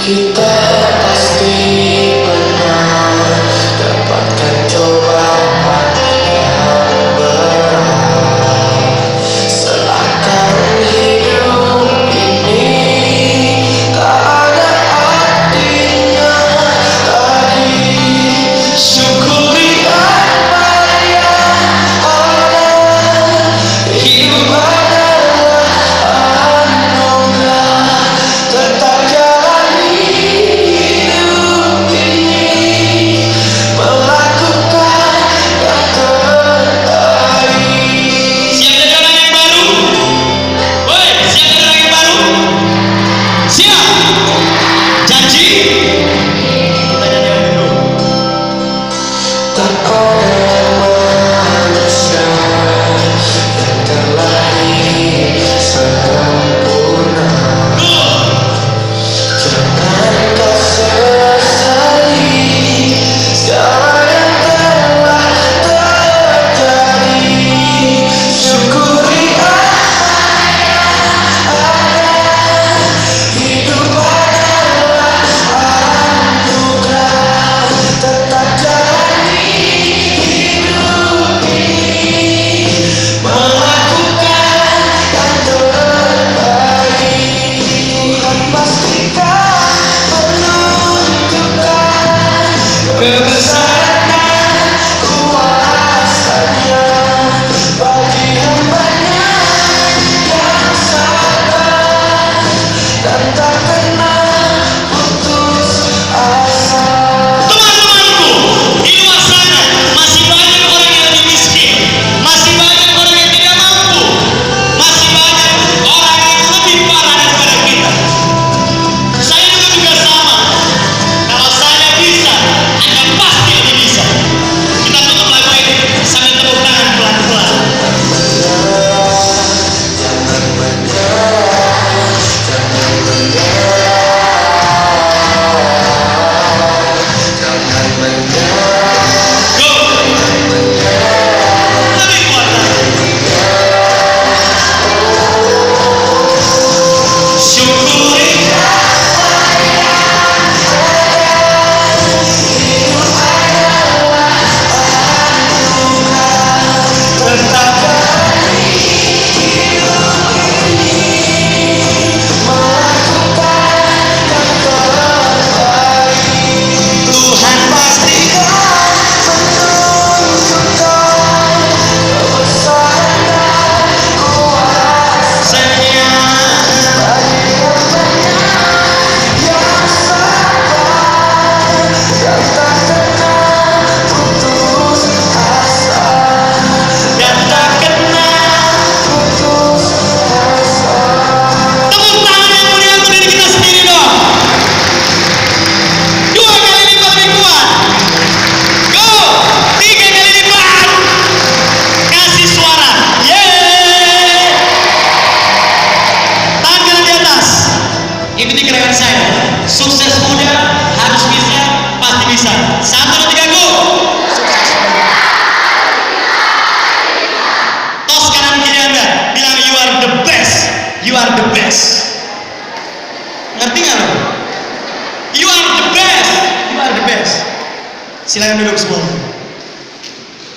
Kita pasti pernah dapatkan cobaan yang berat. Seakan hidup ini tak ada artinya lagi. Syukuri apa yang ada. Hidup adalah anugerah. Tetap jalani hidup ini, melakukan yang terbaik. Siap jadi orang yang baru? Woi, siap jadi orang yang baru? Siap? Janji? Kita nyanyikan dulu. Tak ada manusia yang terlahir sempurna. Jangan kau sesali segala yang telah terjadi. Syukuri apa yang ada. Hidup adalah anugerah. Tetap jalani hidup ini, melakukan yang terbaik. Tuhan pastikan menunjukkan kebesaran dan kuasa-Nya bagi hamba-Nya yang sabar dan tak pernah putus asa. Teman-temanku, di luar sana masih banyak orang yang lebih miskin, masih banyak orang yang tidak mampu, masih banyak orang yang lebih parah daripada kita. Saya juga sama. Kalau saya bisa, Anda pasti lebih bisa. Kita tutup lagu ini sambil tepuk tangan pelan-pelan. Jangan menyerah, jangan menyerah, jangan menyerah. Go! Lebih kuat lagi. Syukuri Tetap jalani hidup ini, melakukan yang terbaik. Tuhan pastikan menunjukkan kebesaran dan kuasa-Nya bagi hamba-Nya yang sabar dan tak pernah putus asa. Dan tak pernah putus asa. tepuk tangan yang mulia untuk diri kita sendiri dong. 2 kali lipat lebih kuat. Go! 3 kali lipat. Kasih suara. Yeay! Tangan di atas. Ikuti gerakan saya. Sukses muda harus bisa, pasti bisa. 1, 2, 3, go! Tos kanan kiri Anda. Bilang you are the best. You are the best. Ngerti nggak lo? You are the best. You are the best. Silakan duduk semua.